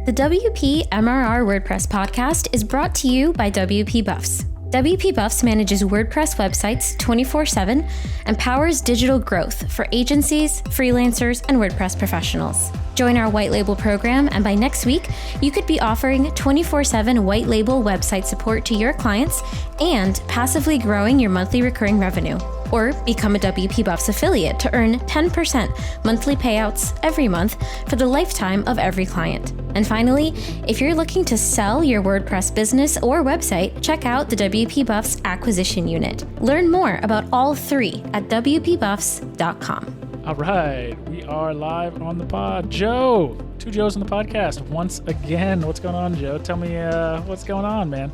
The WP MRR WordPress podcast is brought to you by WP Buffs. WP Buffs manages WordPress websites 24/7 and powers digital growth for agencies, freelancers, and WordPress professionals. Join our white label program, and by next week, you could be offering 24/7 white label website support to your clients and passively growing your monthly recurring revenue. Or become a WP Buffs affiliate to earn 10% monthly payouts every month for the lifetime of every client. And finally, if you're looking to sell your WordPress business or website, check out the WP Buffs acquisition unit. Learn more about all three at WPBuffs.com. All right, we are live on the pod. Joe, two Joes on the podcast once again. What's going on, Joe? Tell me what's going on, man.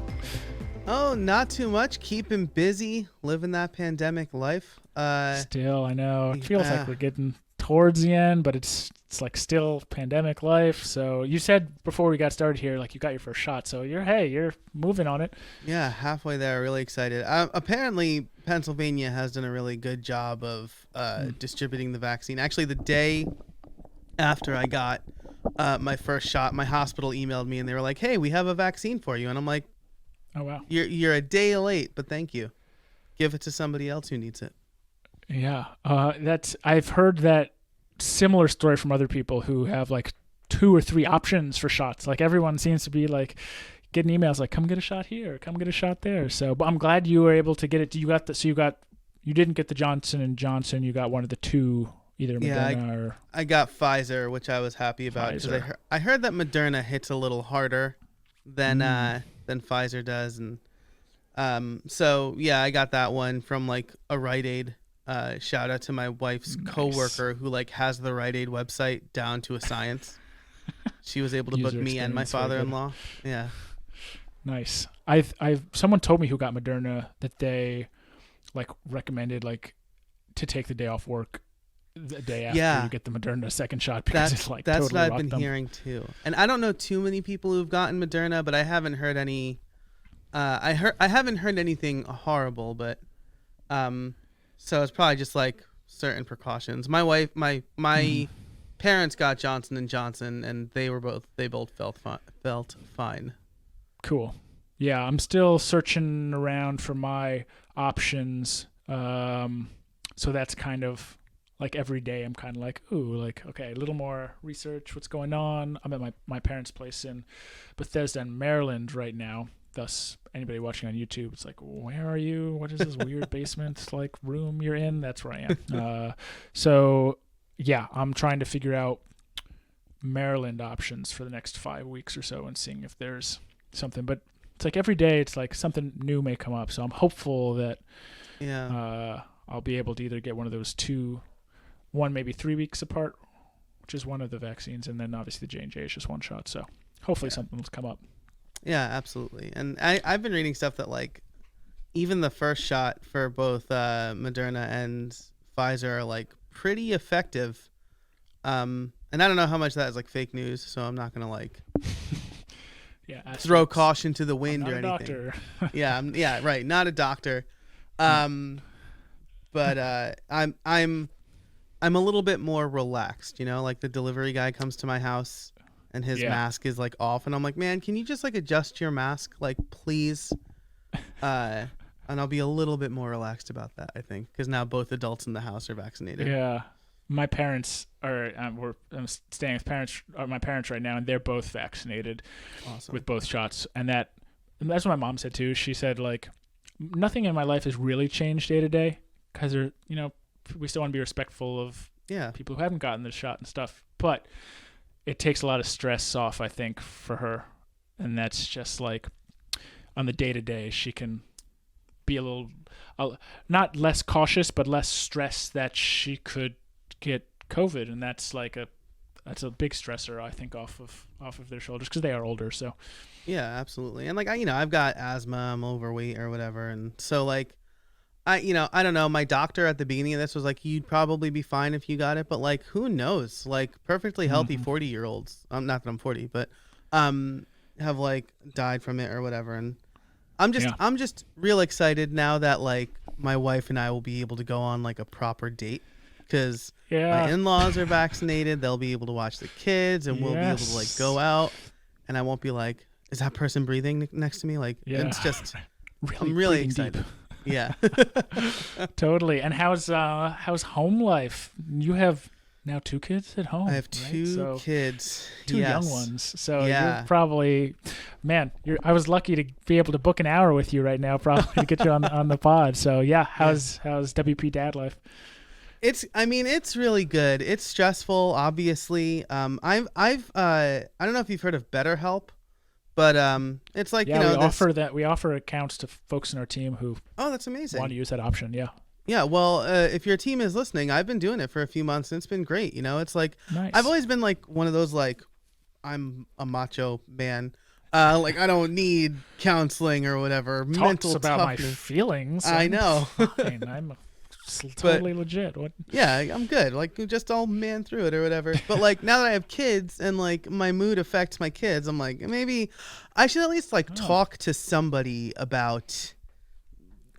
Oh, not too much. Keeping busy, living that pandemic life. Still, I know. It feels like we're getting towards the end, but it's like still pandemic life. So you said before we got started here, like you got your first shot. So you're moving on it. Yeah, halfway there. Really excited. Apparently, Pennsylvania has done a really good job of distributing the vaccine. Actually, the day after I got my first shot, my hospital emailed me and they were like, "Hey, we have a vaccine for you." And I'm like, "Oh wow, you're a day late, but thank you. Give it to somebody else who needs it." Yeah, I've heard that similar story from other people who have like 2 or 3 options for shots. Like everyone seems to be like getting emails like, "Come get a shot here, come get a shot there." So, but I'm glad you were able to get it. You didn't get the Johnson & Johnson. You got one of the two, either Moderna or. I got Pfizer, which I was happy about because I heard that Moderna hits a little harder than Pfizer does, and so yeah, I got that one from like a Rite Aid. Shout out to my wife's coworker who like has the Rite Aid website down to a science. She was able to book me and my father-in-law. Yeah, nice. I've someone told me who got Moderna that they like recommended like to take the day off work the day after you get the Moderna second shot because it's like that's totally what I've been hearing too. And I don't know too many people who've gotten Moderna, but I haven't heard any. I haven't heard anything horrible, but so it's probably just like certain precautions. My wife, my parents got Johnson & Johnson, and they both felt fine. Cool. Yeah, I'm still searching around for my options. So that's kind of like every day I'm kind of like, ooh, like, okay, a little more research. What's going on? I'm at my parents' place in Bethesda in Maryland right now. Thus, anybody watching on YouTube, it's like, where are you? What is this weird basement like room you're in? That's where I am. So yeah, I'm trying to figure out Maryland options for the next 5 weeks or so and seeing if there's something. But it's like every day, it's like something new may come up. So I'm hopeful that I'll be able to either get one of those one maybe 3 weeks apart, which is one of the vaccines, and then obviously the J&J is just one shot. So hopefully something will come up. Yeah, absolutely. And I've been reading stuff that like even the first shot for both Moderna and Pfizer are like pretty effective. And I don't know how much that is like fake news, so I'm not gonna like throw caution to the wind or anything. Doctor. yeah, right. Not a doctor. But I'm a little bit more relaxed, you know, like the delivery guy comes to my house and his mask is like off, and I'm like, man, can you just like adjust your mask, like please? And I'll be a little bit more relaxed about that, I think, because now both adults in the house are vaccinated. Yeah, my parents are. I'm staying with my parents right now, and they're both vaccinated with both shots. And that's what my mom said too. She said like nothing in my life has really changed day to day because we still want to be respectful of people who haven't gotten the shot and stuff, but it takes a lot of stress off, I think, for her. And that's just like on the day-to-day, she can be a little, not less cautious, but less stressed that she could get COVID. And that's like that's a big stressor, I think, off of their shoulders because they are older. So yeah, absolutely. And like, I've got asthma, I'm overweight or whatever. And so like, I don't know. My doctor at the beginning of this was like, you'd probably be fine if you got it, but like, who knows? Like, perfectly healthy 40-year-olds. Not that I'm 40, but have like died from it or whatever. And I'm just real excited now that like my wife and I will be able to go on like a proper date because my in-laws are vaccinated. They'll be able to watch the kids, and we'll be able to like go out and I won't be like, is that person breathing next to me? Like, it's just, I'm really excited. Deep. Yeah. Totally. And how's home life? You have now 2 kids at home. I have 2 right? kids. 2 yes. young ones. So Yeah. you're probably, man, I was lucky to be able to book an hour with you right now, probably to get you on the pod. So yeah, how's WP dad life? It's really good. It's stressful, obviously. I don't know if you've heard of BetterHelp, but it's like, we offer accounts to folks in our team who that's amazing. want to use that option. Yeah. Yeah, well, if your team is listening, I've been doing it for a few months and it's been great. It's like, nice. I've always been like one of those, like, I'm a macho man. Like, I don't need counseling or whatever. Talks mental about toughness. my feelings. I know. Fine. I'm totally legit. What? Yeah, I'm good. Like, just all man through it or whatever. But like, now that I have kids and like my mood affects my kids, I'm like, maybe I should at least like talk to somebody about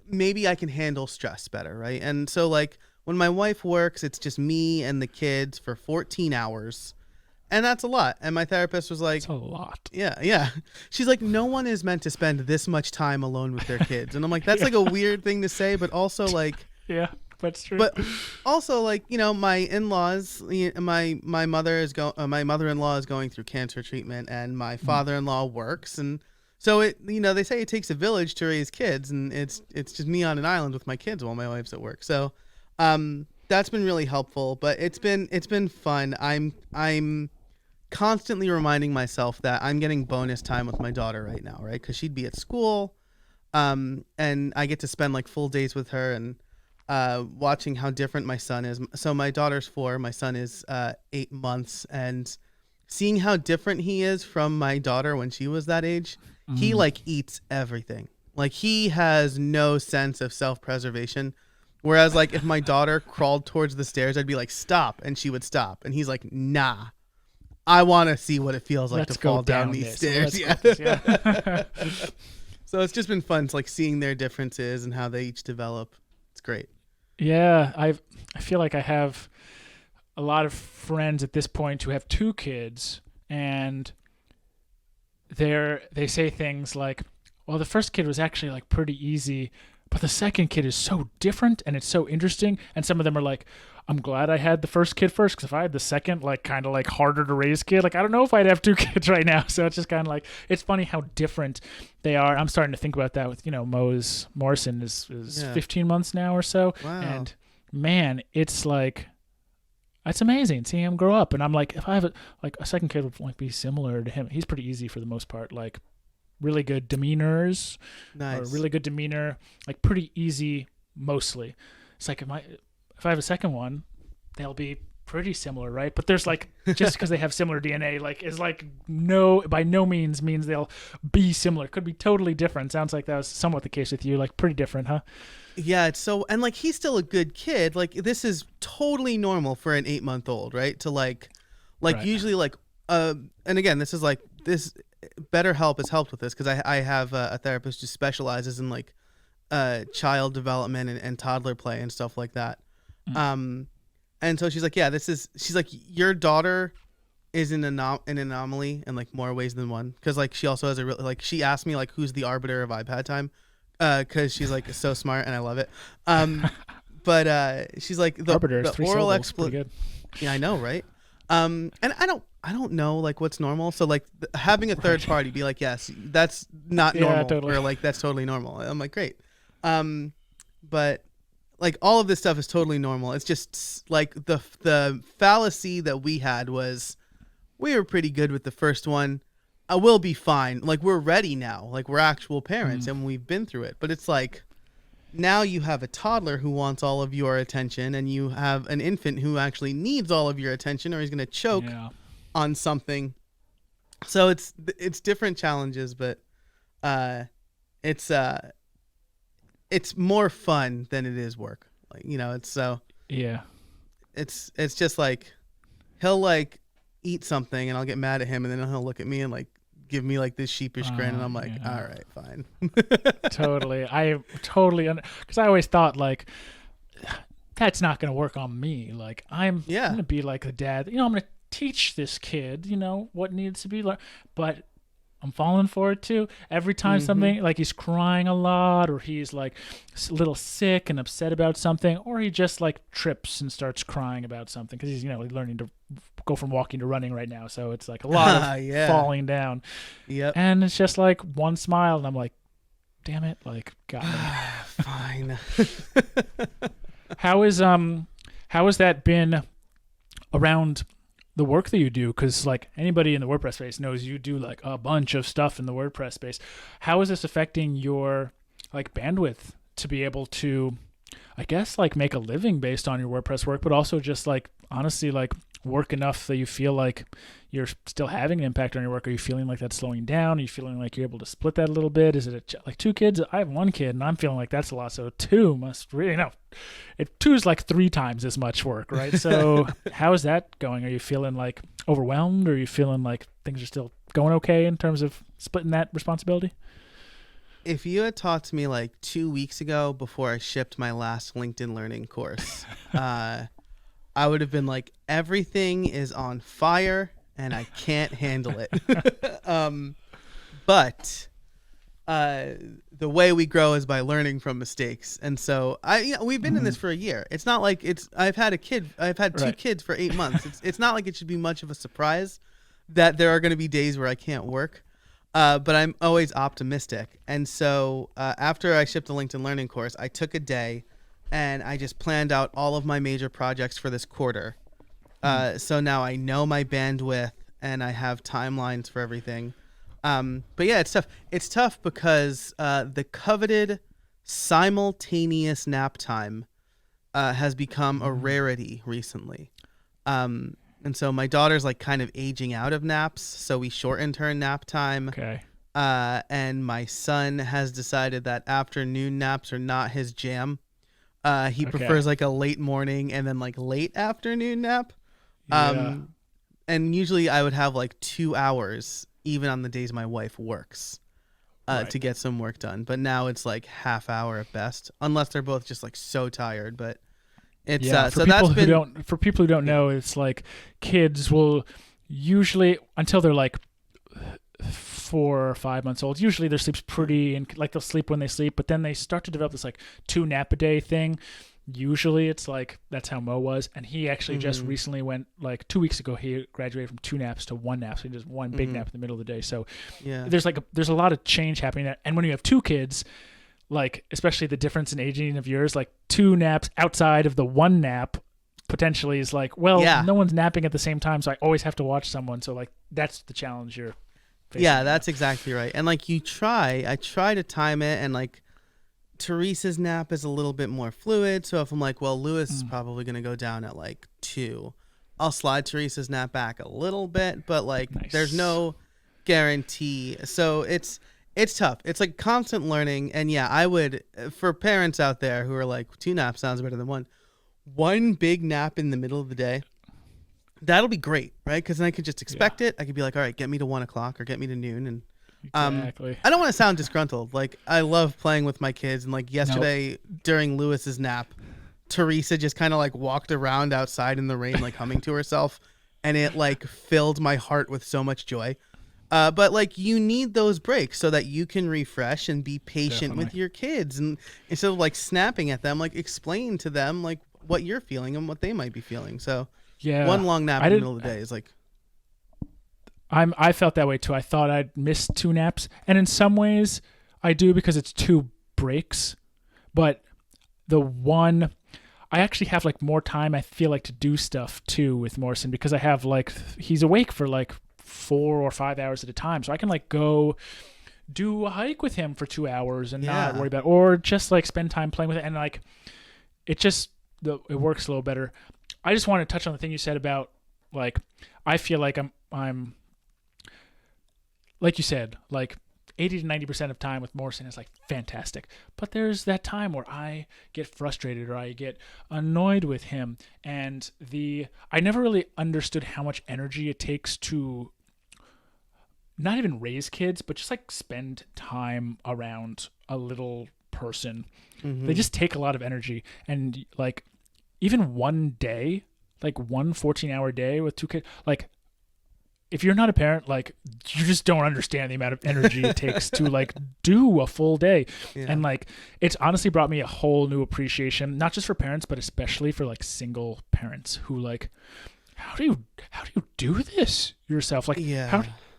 maybe I can handle stress better, right? And so like when my wife works, it's just me and the kids for 14 hours. And that's a lot. And my therapist was like, that's a lot. Yeah. She's like, no one is meant to spend this much time alone with their kids. And I'm like, that's like a weird thing to say, but also like, yeah, that's true. But also, like, my in-laws, my mother-in-law is going through cancer treatment, and my father-in-law works, and so they say it takes a village to raise kids, and it's just me on an island with my kids while my wife's at work. So, that's been really helpful, but it's been fun. I'm constantly reminding myself that I'm getting bonus time with my daughter right now, right? Because she'd be at school, and I get to spend like full days with her and watching how different my son is. So my daughter's 4, my son is 8 months, and seeing how different he is from my daughter when she was that age, he like eats everything. Like, he has no sense of self-preservation. Whereas like if my daughter crawled towards the stairs, I'd be like, stop, and she would stop. And he's like, nah, I want to see what it feels like to fall down these stairs. Yeah. So it's just been fun, like seeing their differences and how they each develop. It's great. Yeah, I feel like I have a lot of friends at this point who have 2 kids, and they say things like, well, the first kid was actually like pretty easy, but the second kid is so different and it's so interesting. And some of them are like, I'm glad I had the first kid first, because if I had the second, like kind of like harder to raise kid, like I don't know if I'd have 2 kids right now. So it's just kind of like, it's funny how different they are. I'm starting to think about that with, Morrison is 15 months now or so. Wow. And man, it's like, it's amazing seeing him grow up. And I'm like, if I have a second kid would like be similar to him. He's pretty easy for the most part, like really good demeanors, nice. Or really good demeanor, like pretty easy mostly. It's like, if I have a second one, they'll be pretty similar, right? But there's like, just because they have similar DNA, like is like by no means they'll be similar. Could be totally different. Sounds like that was somewhat the case with you, like pretty different, huh? Yeah, it's so, and like he's still a good kid. Like, this is totally normal for an 8-month-old, right? To like right. Usually like, and again, this is like, this BetterHelp has helped with this, because I have a therapist who specializes in like child development and toddler play and stuff like that. And so she's like, yeah, she's like, your daughter is an anomaly in like more ways than one. Cause like, she also has a real, like, she asked me like, who's the arbiter of iPad time? Cause she's like so smart and I love it. But she's like the oral explanation. Yeah, I know. Right. And I don't know like what's normal. So like having a third party be like, yes, that's not normal. Totally. Or like, that's totally normal. I'm like, great. But like all of this stuff is totally normal. It's just like the fallacy that we had was we were pretty good with the first one. We'll be fine. Like, we're ready now. Like, we're actual parents and we've been through it. But it's like, now you have a toddler who wants all of your attention, and you have an infant who actually needs all of your attention, or he's going to choke on something. So it's different challenges, but it's more fun than it is work. Like, it's so it's just like he'll like eat something and I'll get mad at him, and then he'll look at me and like give me like this sheepish grin, and I'm like, all right, fine. Totally. Because I always thought like, that's not going to work on me. Like, I'm going to be like a dad, I'm going to teach this kid, what needs to be learned. But I'm falling for it too. Every time something, like he's crying a lot, or he's like a little sick and upset about something, or he just like trips and starts crying about something because he's, learning to go from walking to running right now. So it's like a lot of falling down. Yep. And it's just like one smile, and I'm like, damn it, like, got me. Fine. How has that been around the work that you do? Because like anybody in the WordPress space knows you do like a bunch of stuff in the WordPress space. How is this affecting your like bandwidth to be able to, I guess, like make a living based on your WordPress work, but also just like honestly like work enough that you feel like you're still having an impact on your work? Are you feeling like that's slowing down? Are you feeling like you're able to split that a little bit? Is it like 2 kids? I have 1 kid and I'm feeling like that's a lot. So 2 must really, if 2 is like 3 times as much work, right? So how is that going? Are you feeling like overwhelmed, or are you feeling like things are still going okay in terms of splitting that responsibility? If you had talked to me like 2 weeks ago before I shipped my last LinkedIn Learning course, I would have been like, everything is on fire and I can't handle it. But the way we grow is by learning from mistakes. And so we've been in this for a year. It's not like I've had 2 kids for 8 months. It's not like it should be much of a surprise that there are going to be days where I can't work. But I'm always optimistic. And so after I shipped the LinkedIn Learning course, I took a day and I just planned out all of my major projects for this quarter. So now I know my bandwidth and I have timelines for everything. But yeah, it's tough. It's tough because the coveted simultaneous nap time has become a rarity recently. And so my daughter's like kind of aging out of naps, so we shortened her nap time. Okay. And my son has decided that afternoon naps are not his jam. He prefers like a late morning and then like late afternoon nap. And usually I would have like 2 hours even on the days my wife works to get some work done. But now it's like half hour at best, unless they're both just like so tired. But it's for people who don't know, it's like kids will usually, until they're like 4 or 5 months old, usually their sleep's pretty, and like they'll sleep when they sleep, but then they start to develop this like 2 nap a day thing. Usually it's like, that's how Mo was, and he actually just recently went, like 2 weeks ago, he graduated from 2 naps to 1 nap, so he does 1 big nap in the middle of the day. So there's a lot of change happening there. And when you have 2 kids, like especially the difference in aging of yours, like 2 naps outside of the 1 nap potentially is like, no one's napping at the same time, so I always have to watch someone. So like that's the challenge you're facing. Yeah, that's exactly right. And like I try to time it, and like Teresa's nap is a little bit more fluid. So if I'm like, well, Lewis is probably going to go down at like 2, I'll slide Teresa's nap back a little bit, but like there's no guarantee. So it's tough. It's like constant learning. And yeah, I would, for parents out there who are like 2 naps sounds better than 1 big nap in the middle of the day, that'll be great, right? Because then I could just expect it. I could be like, all right, get me to 1 o'clock or get me to noon. And exactly. I don't want to sound disgruntled. Like, I love playing with my kids. And like yesterday during Lewis's nap, Teresa just kind of like walked around outside in the rain, like humming to herself. And it like filled my heart with so much joy. But like you need those breaks so that you can refresh and be patient with your kids. And instead of like snapping at them, like explain to them like what you're feeling and what they might be feeling. So 1 long nap in the middle of the day is like, I felt that way too. I thought I'd miss 2 naps, and in some ways I do because it's 2 breaks. But the one, I actually have like more time, I feel like, to do stuff too with Morrison, because I have like, he's awake for like 4 or 5 hours at a time, so I can like go do a hike with him for 2 hours and not worry about, or just like spend time playing with it, and like it works a little better. I just want to touch on the thing you said about like, I feel like I'm like you said, like 80 to 90% of time with Morrison is like fantastic. But there's that time where I get frustrated or I get annoyed with him. And I never really understood how much energy it takes to not even raise kids, but just like spend time around a little person. They just take a lot of energy. And like even one day, like one 14-hour day with 2 kids, like if you're not a parent, like you just don't understand the amount of energy it takes to like do a full day. Yeah. And like it's honestly brought me a whole new appreciation, not just for parents, but especially for like single parents who like, how do you do this yourself? Like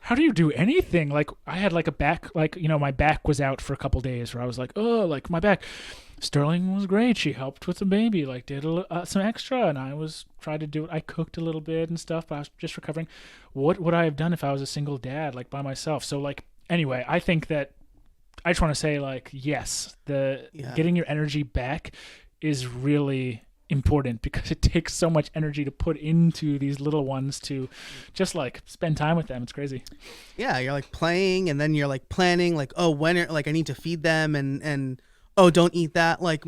how do you do anything? Like I had like a back, like, you know, my back was out for a couple days where I was like, oh, like my back. Sterling was great. She helped with the baby, like did some extra, and I was trying to do it. I cooked a little bit and stuff, but I was just recovering. What would I have done if I was a single dad, like by myself? So like, anyway, I think that I just want to say like, yes, getting your energy back is really important because it takes so much energy to put into these little ones to just like spend time with them. It's crazy. Yeah, you're like playing, and then you're like planning, like, oh, like I need to feed them, and oh, don't eat that. Like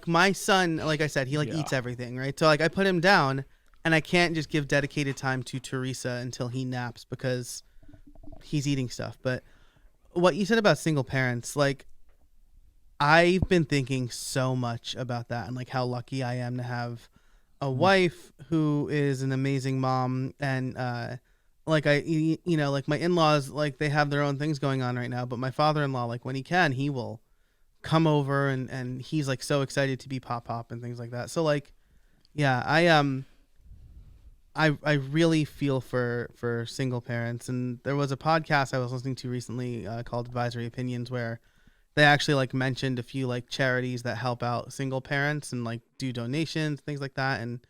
my son, like I said, he like eats everything, right? So like I put him down, and I can't just give dedicated time to Teresa until he naps because he's eating stuff. But what you said about single parents, like I've been thinking so much about that and like how lucky I am to have a wife who is an amazing mom, and like like my in-laws, like they have their own things going on right now, but my father-in-law, like when he can, he will come over and he's like so excited to be pop and things like that. So like, yeah, I really feel for single parents. And there was a podcast I was listening to recently called Advisory Opinions, where they actually like mentioned a few like charities that help out single parents and like do donations, things like that. And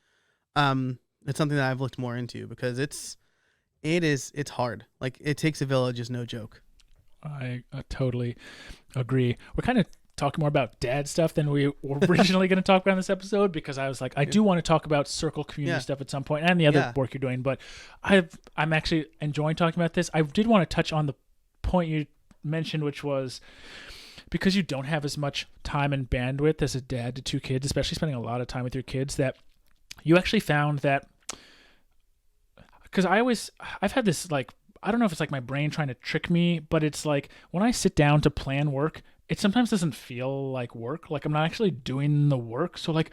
it's something that I've looked more into because it's hard. Like it takes a village is no joke. I totally agree. We're kind of talking more about dad stuff than we were originally going to talk about in this episode, because I was like, I do want to talk about circle community stuff at some point and the other work you're doing, but I'm actually enjoying talking about this. I did want to touch on the point you mentioned, which was because you don't have as much time and bandwidth as a dad to two kids, especially spending a lot of time with your kids, that you actually found that, because I've had this like, I don't know if it's like my brain trying to trick me, but it's like when I sit down to plan work, it sometimes doesn't feel like work. Like I'm not actually doing the work. So like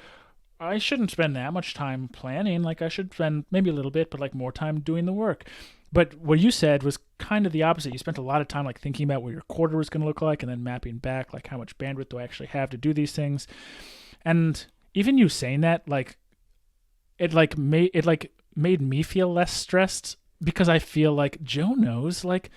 I shouldn't spend that much time planning. Like I should spend maybe a little bit, but like more time doing the work. But what you said was kind of the opposite. You spent a lot of time like thinking about what your quarter was going to look like and then mapping back like how much bandwidth do I actually have to do these things. And even you saying that, like it made me feel less stressed, because I feel like Joe knows, like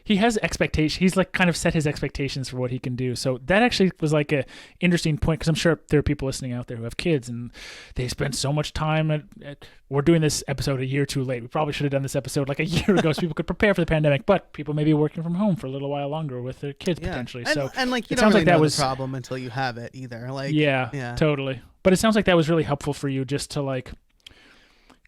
he has expectations. He's like kind of set his expectations for what he can do. So that actually was like a interesting point, because I'm sure there are people listening out there who have kids and they spend so much time we're doing this episode a year too late. We probably should have done this episode like a year ago so people could prepare for the pandemic, but people may be working from home for a little while longer with their kids potentially. And like you don't really know the problem until you have it either. Like yeah, totally. But it sounds like that was really helpful for you, just to like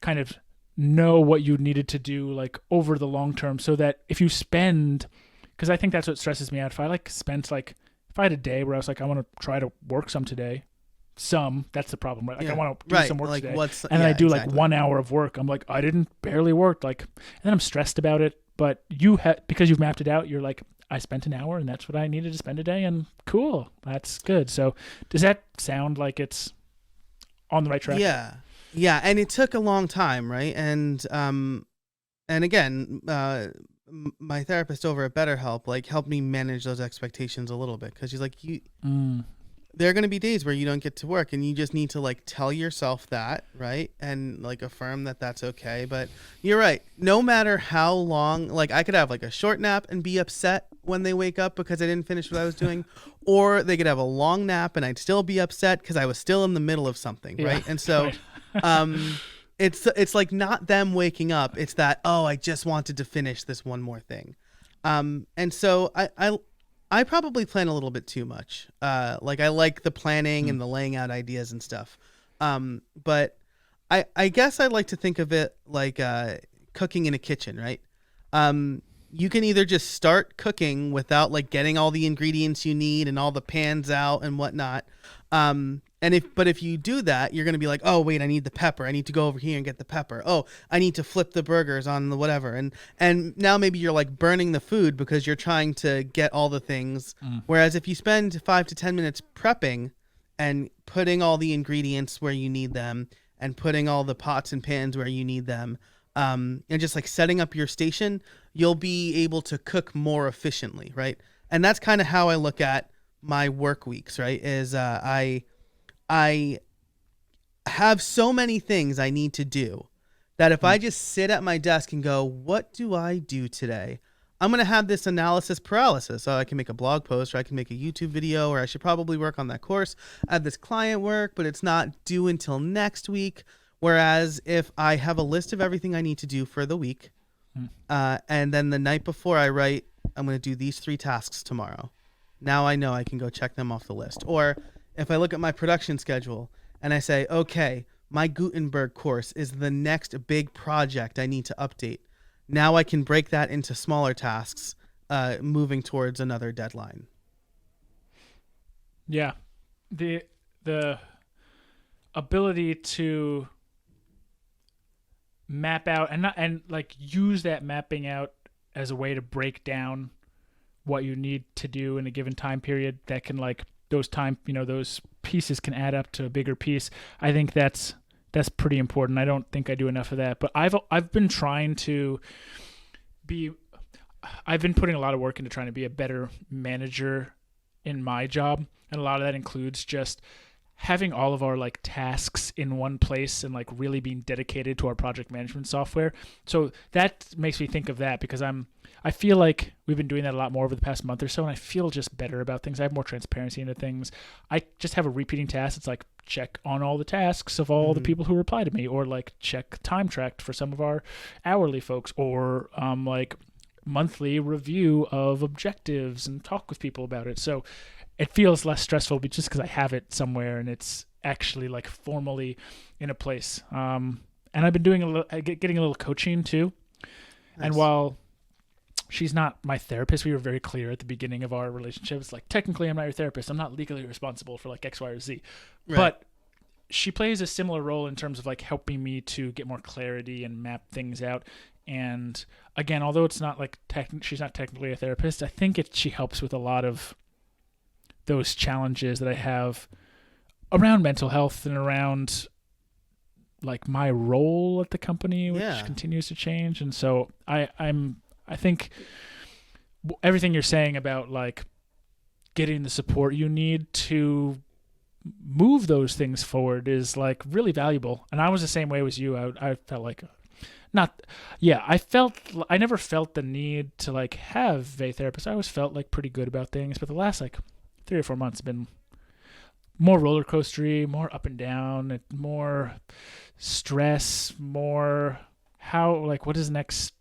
kind of know what you needed to do like over the long term, so that if you spend, because I think that's what stresses me out. If I had a day where I was like, I want to try to work some today, that's the problem, right? Like I want to do some work like today, and I do exactly. like 1 hour of work. I'm like, I didn't barely work, like, and then I'm stressed about it. But because you've mapped it out, you're like, I spent an hour and that's what I needed to spend a day, and cool, that's good. So does that sound like it's on the right track? Yeah, and it took a long time, right? And again, my therapist over at BetterHelp like helped me manage those expectations a little bit, because she's like, there are going to be days where you don't get to work, and you just need to like tell yourself that, right? And like affirm that that's okay. But you're right. No matter how long, like I could have like a short nap and be upset when they wake up because I didn't finish what I was doing, or they could have a long nap and I'd still be upset because I was still in the middle of something, right? And so it's like not them waking up, it's that, oh, I just wanted to finish this one more thing. And so I probably plan a little bit too much. Like I like the planning and the laying out ideas and stuff. But I guess I like to think of it like cooking in a kitchen, right? You can either just start cooking without like getting all the ingredients you need and all the pans out and whatnot. But if you do that, you're going to be like, oh, wait, I need the pepper. I need to go over here and get the pepper. Oh, I need to flip the burgers on the whatever. And now maybe you're like burning the food because you're trying to get all the things. Whereas if you spend 5 to 10 minutes prepping and putting all the ingredients where you need them and putting all the pots and pans where you need them, and just like setting up your station, you'll be able to cook more efficiently, right? And that's kind of how I look at my work weeks, right? Is I have so many things I need to do that if I just sit at my desk and go, what do I do today? I'm going to have this analysis paralysis. So I can make a blog post, or I can make a YouTube video, or I should probably work on that course. I have this client work, but it's not due until next week. Whereas if I have a list of everything I need to do for the week, and then the night before I write, I'm going to do these 3 tasks tomorrow. Now I know I can go check them off the list. Or if I look at my production schedule and I say, okay, my Gutenberg course is the next big project I need to update. Now I can break that into smaller tasks, moving towards another deadline. Yeah. The ability to map out and like use that mapping out as a way to break down what you need to do in a given time period, that can like those pieces can add up to a bigger piece. I think that's pretty important. I don't think I do enough of that, but I've been trying to I've been putting a lot of work into trying to be a better manager in my job. And a lot of that includes just having all of our like tasks in one place and like really being dedicated to our project management software. So that makes me think of that, because I feel like we've been doing that a lot more over the past month or so, and I feel just better about things. I have more transparency into things. I just have a repeating task. It's like check on all the tasks of all the people who reply to me, or like check time tracked for some of our hourly folks, or like monthly review of objectives and talk with people about it. So it feels less stressful just because I have it somewhere and it's actually like formally in a place. And I've been doing getting a little coaching too. Nice. And while she's not my therapist, we were very clear at the beginning of our relationship. It's like, technically I'm not your therapist. I'm not legally responsible for like X, Y, or Z. Right. But she plays a similar role in terms of like helping me to get more clarity and map things out. And again, although it's not like she's not technically a therapist, I think she helps with a lot of those challenges that I have around mental health and around like my role at the company, which continues to change. And so I think everything you're saying about like getting the support you need to move those things forward is like really valuable. And I was the same way as you. I felt like I never felt the need to like have a therapist. I always felt like pretty good about things, but the last like 3 or 4 months have been more roller coastery, more up and down, more stress, more what does the next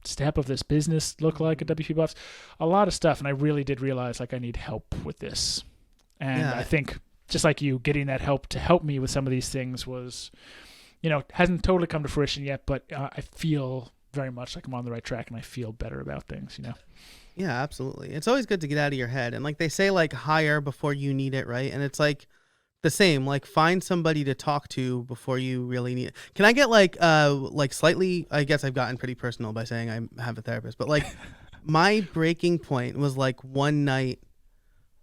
step of this business look like at WP Buffs? A lot of stuff. And I really did realize like I need help with this. And I think just like you, getting that help to help me with some of these things was, hasn't totally come to fruition yet, but I feel very much like I'm on the right track and I feel better about things, Yeah, absolutely. It's always good to get out of your head. And like they say, like hire before you need it, right? And it's like the same, like find somebody to talk to before you really need it. Can I get like slightly, I guess I've gotten pretty personal by saying I have a therapist, but like my breaking point was like one night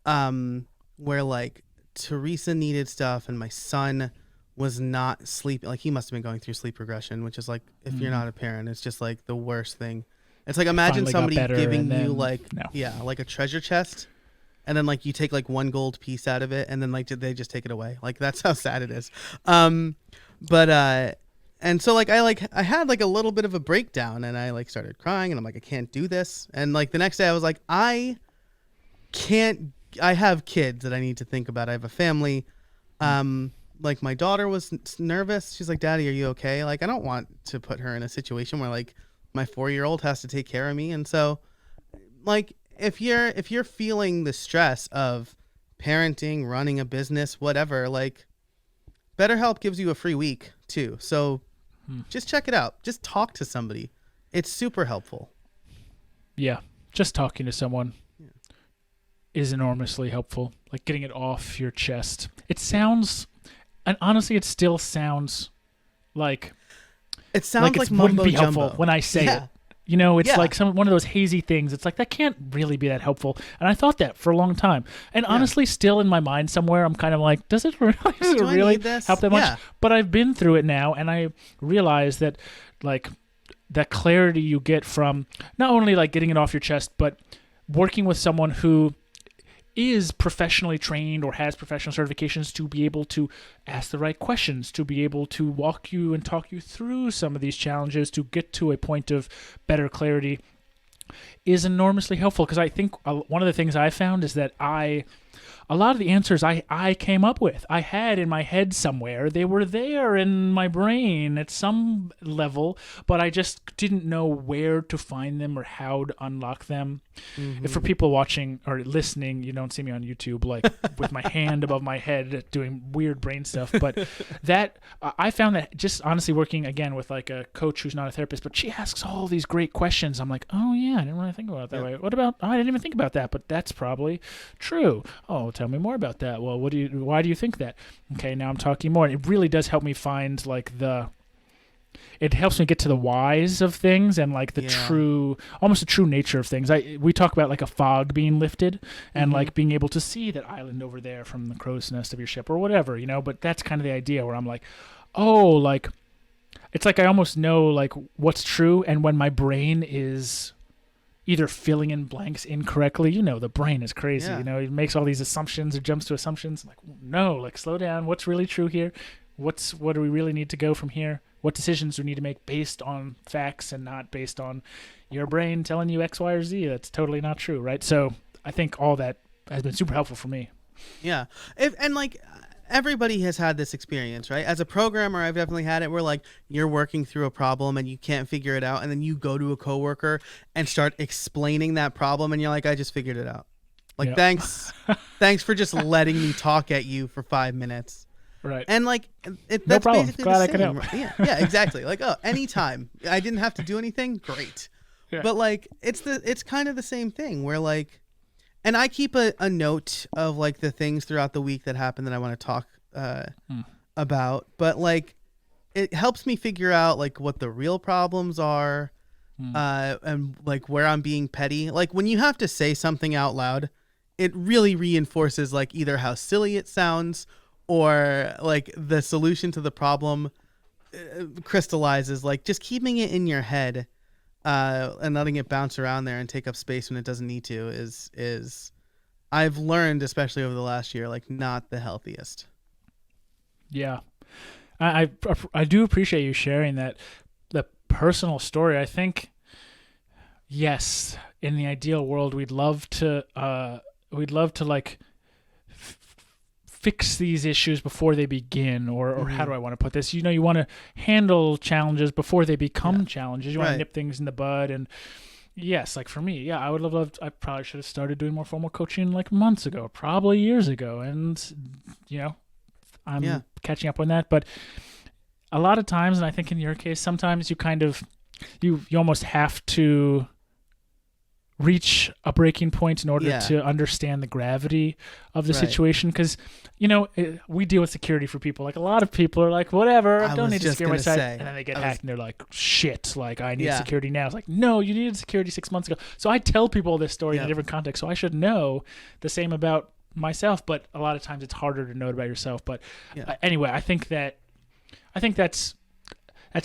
where like Teresa needed stuff and my son was not sleeping. Like he must have been going through sleep regression, which is like, if you're not a parent, it's just like the worst thing. It's like, imagine somebody giving you like, like a treasure chest, and then like you take like one gold piece out of it, and then like they just take it away. Like that's how sad it is. And so like I had like a little bit of a breakdown, and I like started crying, and I'm like, I can't do this. And like the next day I was like, I have kids that I need to think about. I have a family. Like my daughter was nervous. She's like, Daddy, are you okay? Like I don't want to put her in a situation where like my 4-year-old has to take care of me. And so like if you're feeling the stress of parenting, running a business, whatever, like BetterHelp gives you a free week too. So just check it out. Just talk to somebody. It's super helpful. Yeah. Just talking to someone is enormously helpful. Like getting it off your chest. It sounds, and honestly, it still sounds like, it sounds like it wouldn't mumbo be helpful jumbo when I say it. You know, it's Yeah. like one of those hazy things. It's like, that can't really be that helpful. And I thought that for a long time. And honestly, still in my mind somewhere, I'm kind of like, does it really, need this? help that Yeah. much? But I've been through it now, and I realize that, like, that clarity you get from not only like getting it off your chest, but working with someone who is professionally trained or has professional certifications to be able to ask the right questions, to be able to walk you and talk you through some of these challenges to get to a point of better clarity is enormously helpful. Because I think one of the things I found is that a lot of the answers I came up with, I had in my head somewhere. They were there in my brain at some level, but I just didn't know where to find them or how to unlock them. Mm-hmm. If for people watching or listening, you don't see me on YouTube, like with my hand above my head doing weird brain stuff. But I found that just honestly working again with like a coach who's not a therapist, but she asks all these great questions. I'm like, oh yeah, I didn't really think about it that way. What about, I didn't even think about that, but that's probably true. Oh, tell me more about that. Well, why do you think that? Okay, now I'm talking more. And it really does help me find like it helps me get to the whys of things and like almost the true nature of things. We talk about like a fog being lifted and like being able to see that island over there from the crow's nest of your ship or whatever, you know, but that's kind of the idea where I'm like, oh, like, it's like I almost know like what's true. And when my brain is either filling in blanks incorrectly, you know, the brain is crazy, you know, it makes all these assumptions or jumps to assumptions. Like, no, like slow down. What's really true here? What do we really need to go from here? What decisions do we need to make based on facts and not based on your brain telling you X, Y, or Z? That's totally not true, right? So I think all that has been super helpful for me. Yeah. And like everybody has had this experience, right? As a programmer, I've definitely had it where like you're working through a problem and you can't figure it out. And then you go to a coworker and start explaining that problem. And you're like, I just figured it out. Like, thanks for just letting me talk at you for 5 minutes. Right. And like, that's no problem. basically Glad the I same. could help. Yeah, exactly. Like, oh, anytime I didn't have to do anything. Great. Yeah. But like, it's kind of the same thing where like, and I keep a note of like the things throughout the week that happen that I want to talk about, but like, it helps me figure out like what the real problems are, and like where I'm being petty. Like when you have to say something out loud, it really reinforces like either how silly it sounds or like the solution to the problem crystallizes. Like just keeping it in your head and letting it bounce around there and take up space when it doesn't need to is I've learned, especially over the last year, like not the healthiest. Yeah. I do appreciate you sharing the personal story. I think, yes, in the ideal world, we'd love to like fix these issues before they begin, or how do I want to put this? You know, you want to handle challenges before they become challenges. You want to nip things in the bud. And yes, like for me, I would love, I probably should have started doing more formal coaching like months ago, probably years ago. And, you know, I'm catching up on that. But a lot of times, and I think in your case, sometimes you kind of, you almost have to reach a breaking point in order to understand the gravity of the situation. Because, you know, we deal with security for people. Like a lot of people are like, whatever, I don't need to secure my site. And then they get hacked and they're like, shit, like I need security now. It's like, no, you needed security 6 months ago. So I tell people this story in a different context. So I should know the same about myself, but a lot of times it's harder to know about yourself. But anyway, I think that's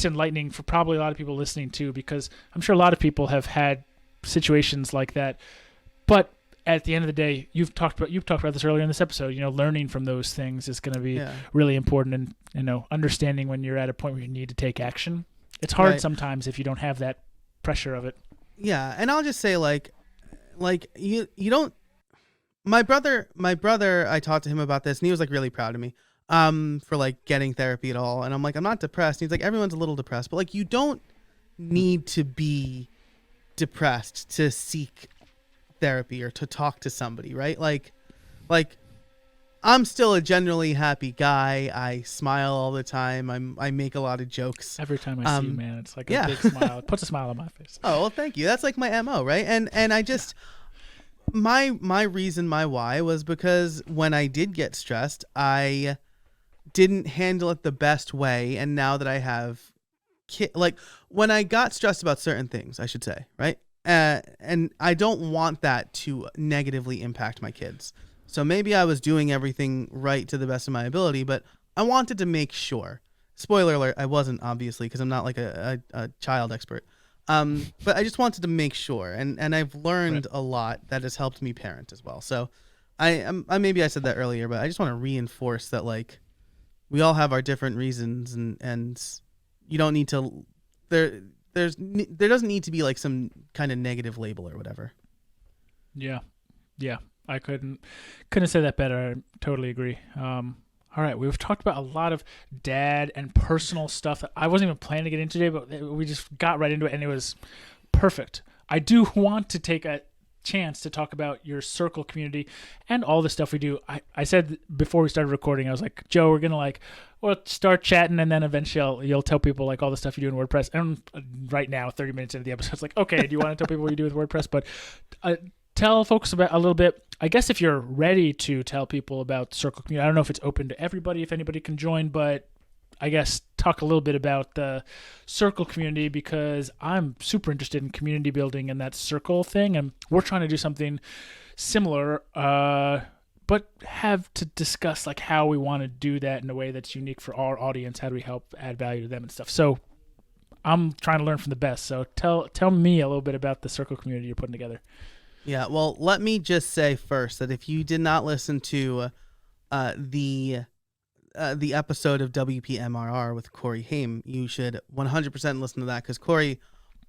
enlightening for probably a lot of people listening too, because I'm sure a lot of people have had situations like that. But at the end of the day, you've talked about this earlier in this episode, you know, learning from those things is going to be really important. And, you know, understanding when you're at a point where you need to take action. It's hard sometimes if you don't have that pressure of it. Yeah. And I'll just say like you don't, my brother, I talked to him about this and he was like really proud of me for like getting therapy at all. And I'm like, I'm not depressed. And he's like, everyone's a little depressed, but like, you don't need to be depressed to seek therapy or to talk to somebody, right? Like I'm still a generally happy guy. I smile all the time. I make a lot of jokes. Every time I see you, man, it's like a big smile. It puts a smile on my face. Oh, well, thank you. That's like my MO, right? And I just my reason, my why was because when I did get stressed, I didn't handle it the best way. And now that I have like when I got stressed about certain things, I should say, right? And I don't want that to negatively impact my kids. So maybe I was doing everything right to the best of my ability, but I wanted to make sure. Spoiler alert, I wasn't, obviously, because I'm not like a child expert. But I just wanted to make sure, and I've learned a lot that has helped me parent as well. So I maybe I said that earlier, but I just want to reinforce that, like, we all have our different reasons, and you don't need to there doesn't need to be like some kind of negative label or whatever. Yeah. I couldn't have said that better. I totally agree. All right, we've talked about a lot of dad and personal stuff that I wasn't even planning to get into today, but we just got right into it, and it was perfect. I do want to take a chance to talk about your circle community and all the stuff we do. I said before we started recording, I was like, Joe, we're gonna we'll start chatting, and then eventually you'll tell people like all the stuff you do in WordPress. And right now, 30 minutes into the episode, it's like, okay, do you want to tell people what you do with WordPress? But tell folks about a little bit. I guess if you're ready to tell people about the circle community, I don't know if it's open to everybody, if anybody can join, but I guess talk a little bit about the circle community, because I'm super interested in community building and that circle thing, and we're trying to do something similar, but have to discuss like how we want to do that in a way that's unique for our audience. How do we help add value to them and stuff? So I'm trying to learn from the best. So tell me a little bit about the circle community you're putting together. Yeah, well, let me just say first that if you did not listen to the episode of WPMRR with Corey Haim, you should 100% listen to that, because Corey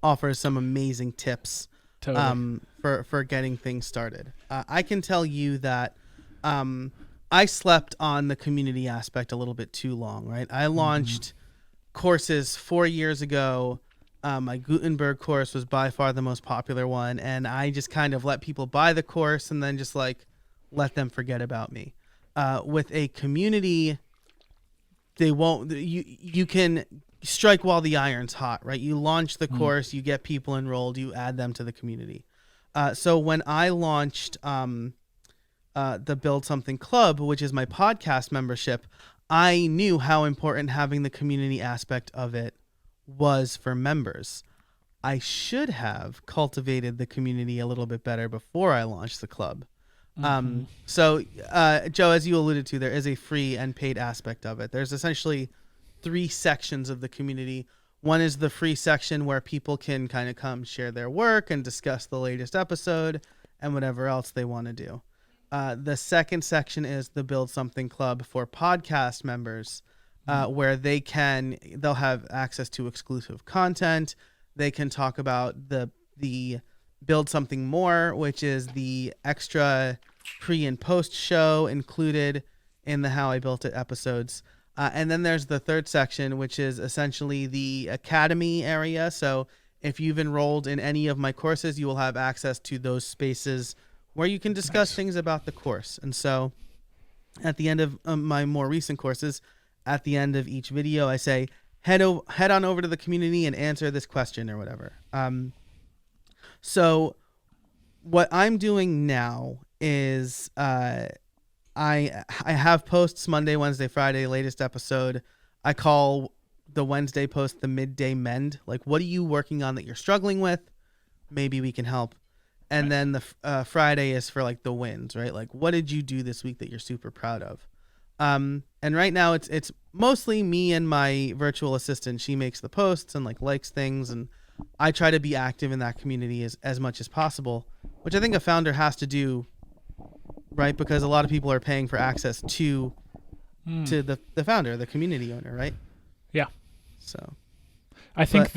offers some amazing tips for getting things started. I can tell you that I slept on the community aspect a little bit too long, right? I launched courses 4 years ago. My Gutenberg course was by far the most popular one, and I just kind of let people buy the course and then just like let them forget about me. With a community, they won't. You can strike while the iron's hot, right? You launch the course, you get people enrolled, you add them to the community. So when I launched the Build Something Club, which is my podcast membership, I knew how important having the community aspect of it was for members. I should have cultivated the community a little bit better before I launched the club. So Joe, as you alluded to, there is a free and paid aspect of it. There's essentially 3 sections of the community. One is the free section where people can kind of come share their work and discuss the latest episode and whatever else they want to do. The second section is the Build Something Club for podcast members, where they'll have access to exclusive content. They can talk about the Build Something More, which is the extra pre and post show included in the How I Built It episodes. And then there's the third section, which is essentially the Academy area. So if you've enrolled in any of my courses, you will have access to those spaces where you can discuss things about the course. And so at the end of my more recent courses, at the end of each video, I say, head on over to the community and answer this question or whatever. So what I'm doing now is I have posts Monday, Wednesday, Friday, latest episode. I call the Wednesday post the midday mend. Like, what are you working on that you're struggling with? Maybe we can help. And then the Friday is for like the wins, right? Like, what did you do this week that you're super proud of? And right now it's mostly me and my virtual assistant. She makes the posts and like likes things, and I try to be active in that community as much as possible, which I think a founder has to do, right? Because a lot of people are paying for access to the founder, the community owner, right? Yeah. So I think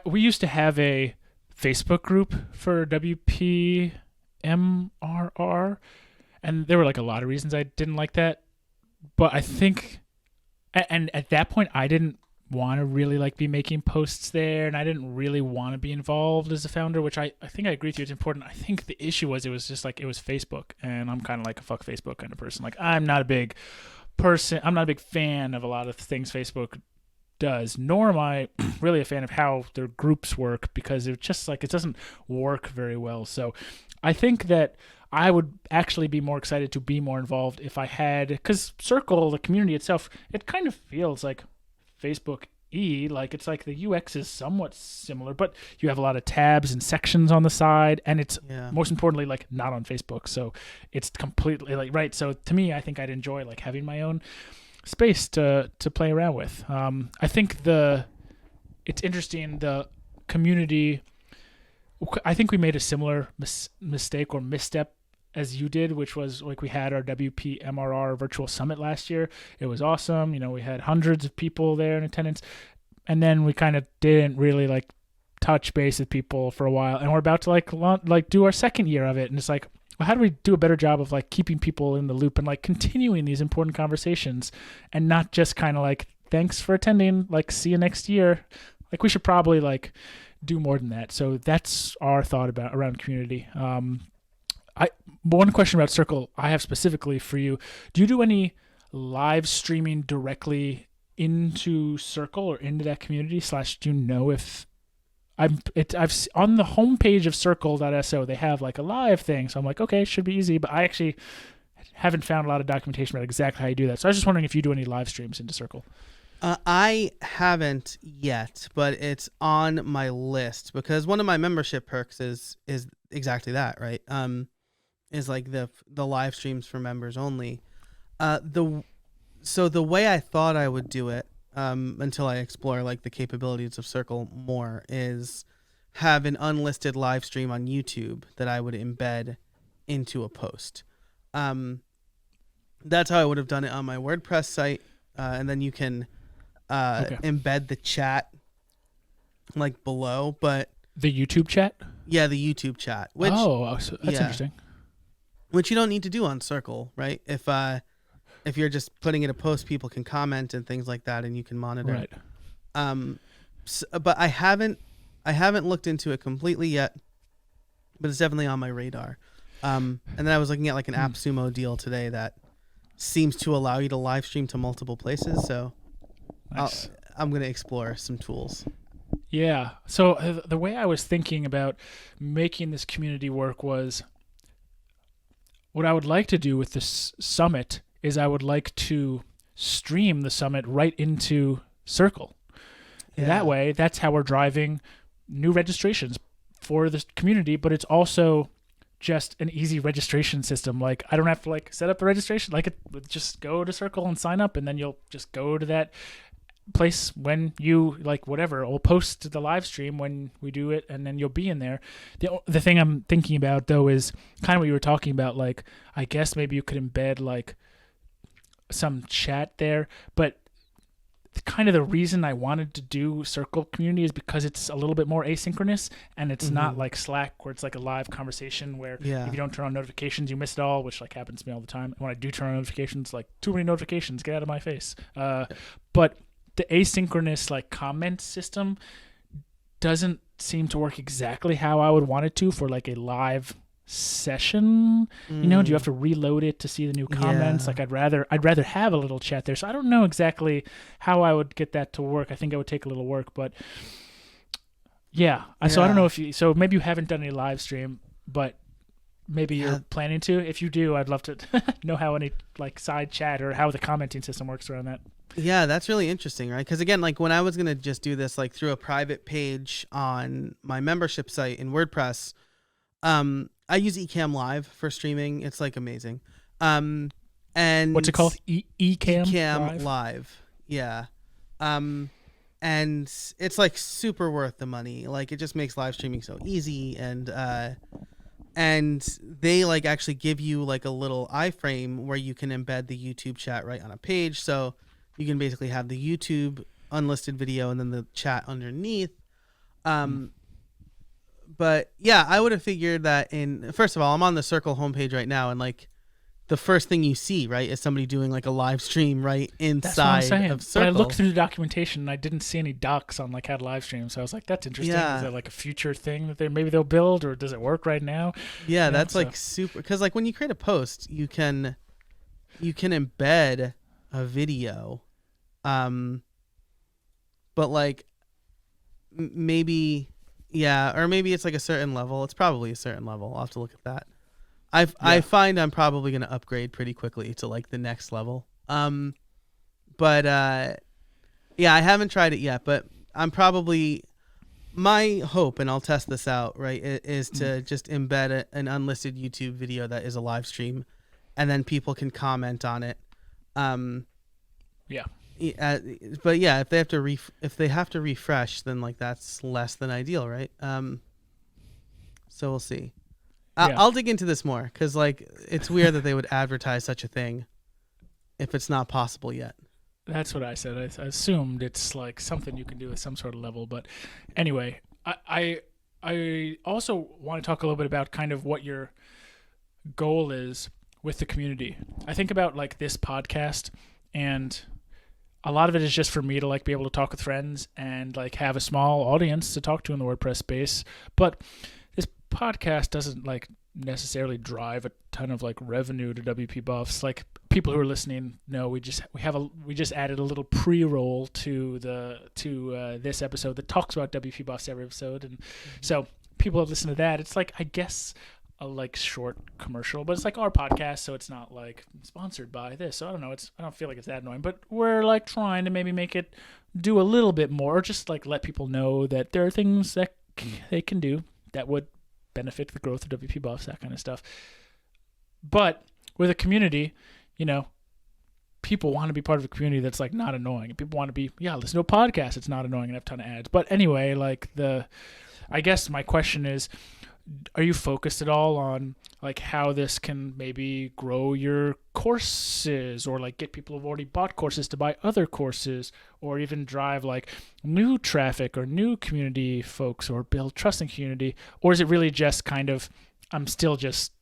we used to have a Facebook group for WPMRR, and there were like a lot of reasons I didn't like that. But I think, and at that point, I didn't want to really like be making posts there, and I didn't really want to be involved as a founder, which I think I agree with you. It's important. I think the issue was it was Facebook, and I'm kind of like a fuck Facebook kind of person. Like, I'm not a big fan of a lot of things Facebook does, nor am I really a fan of how their groups work, because it's just like it doesn't work very well. So I think that I would actually be more excited to be more involved if I had, because Circle, the community itself, it kind of feels like Facebook like it's like the UX is somewhat similar, but you have a lot of tabs and sections on the side, and it's most importantly like not on Facebook, so it's completely like right. So to me, I think I'd enjoy like having my own space to play around with. I think it's interesting, the community. I think we made a similar mistake or misstep as you did, which was like we had our WPMRR virtual summit last year. It was awesome. You know, we had hundreds of people there in attendance, and then we kind of didn't really like touch base with people for a while, and we're about to like do our second year of it, and it's like, well, how do we do a better job of like keeping people in the loop and like continuing these important conversations, and not just kind of like, thanks for attending, like see you next year. Like we should probably like do more than that. So that's our thought about around community. One question about Circle I have specifically for you: do you do any live streaming directly into Circle or into that community? / do you know if I've on the homepage of Circle.so they have like a live thing, so I'm like, okay, it should be easy, but I actually haven't found a lot of documentation about exactly how you do that. So I was just wondering if you do any live streams into Circle. I haven't yet, but it's on my list because one of my membership perks is exactly that, right? Is like the live streams for members only. So the way I thought I would do it, until I explore like the capabilities of Circle more, is have an unlisted live stream on YouTube that I would embed into a post. That's how I would have done it on my WordPress site, and then you can embed the chat like below, but the YouTube chat. Yeah, the YouTube chat. Which, so that's interesting. Which you don't need to do on Circle, right? If you're just putting in a post, people can comment and things like that, and you can monitor. Right. But I haven't looked into it completely yet, but it's definitely on my radar. And then I was looking at like an AppSumo deal today that seems to allow you to live stream to multiple places. So nice. I'm going to explore some tools. Yeah. So the way I was thinking about making this community work was, what I would like to do with this summit is I would like to stream the summit right into Circle. Yeah. That way, that's how we're driving new registrations for the community, but it's also just an easy registration system. Like I don't have to like set up the registration. Like just go to Circle and sign up, and then you'll just go to that place when you like whatever. We'll post the live stream when we do it, and then you'll be in there. The thing I'm thinking about though is kind of what you were talking about. Like I guess maybe you could embed like some chat there, but kind of the reason I wanted to do Circle community is because it's a little bit more asynchronous, and it's not like Slack where it's like a live conversation where if you don't turn on notifications, you miss it all, which like happens to me all the time. And when I do turn on notifications, like too many notifications, get out of my face. But the asynchronous like comment system doesn't seem to work exactly how I would want it to for like a live session. You know, do you have to reload it to see the new comments? Like I'd rather have a little chat there. So I don't know exactly how I would get that to work. I think it would take a little work, but yeah. So I don't know so maybe you haven't done any live stream, but maybe you're planning to. If you do, I'd love to know how any like side chat or how the commenting system works around that. Yeah, that's really interesting, right? Because again, like when I was going to just do this like through a private page on my membership site in WordPress, I use Ecamm Live for streaming. It's like amazing. And what's it called? Ecamm Live. Yeah. And it's like super worth the money. Like it just makes live streaming so easy, and they like actually give you like a little iframe where you can embed the YouTube chat right on a page. So you can basically have the YouTube unlisted video and then the chat underneath. But yeah, I would have figured that first of all, I'm on the Circle homepage right now, and like the first thing you see, right, is somebody doing like a live stream right inside of Circle. But I looked through the documentation and I didn't see any docs on like how to live stream. So I was like, that's interesting. Yeah. Is that like a future thing that maybe they'll build, or does it work right now? Yeah, that's like super, because like when you create a post, you can embed a video, but like maybe. Yeah, or maybe it's like a certain level. It's probably a certain level. I'll have to look at that. I find I'm probably going to upgrade pretty quickly to like the next level. But Yeah, I haven't tried it yet, but I'm probably my hope, and I'll test this out, right, is to just embed an unlisted YouTube video that is a live stream, and then people can comment on it. Yeah. But yeah, if they have to refresh, then like that's less than ideal, right? So we'll see. I'll dig into this more because like it's weird that they would advertise such a thing if it's not possible yet. That's what I said. I assumed it's like something you can do at some sort of level. But anyway, I also want to talk a little bit about kind of what your goal is with the community. I think about like this podcast, and a lot of it is just for me to like be able to talk with friends and like have a small audience to talk to in the WordPress space. But this podcast doesn't like necessarily drive a ton of like revenue to WP Buffs. Like people who are listening know we just added a little pre-roll to this episode that talks about WP Buffs every episode, and so people have listened to that. It's like I guess a like short commercial, but it's like our podcast, so it's not like sponsored by this. So I don't know. I don't feel like it's that annoying, but we're like trying to maybe make it do a little bit more, or just like let people know that there are things that they can do that would benefit the growth of WP Buffs, that kind of stuff. But with a community, people want to be part of a community that's like not annoying. People want to be, listen to a podcast. It's not annoying and have a ton of ads. But anyway, like I guess my question is, are you focused at all on like how this can maybe grow your courses, or like get people who've already bought courses to buy other courses, or even drive like new traffic or new community folks, or build trust in community? Or is it really just kind of, I'm still just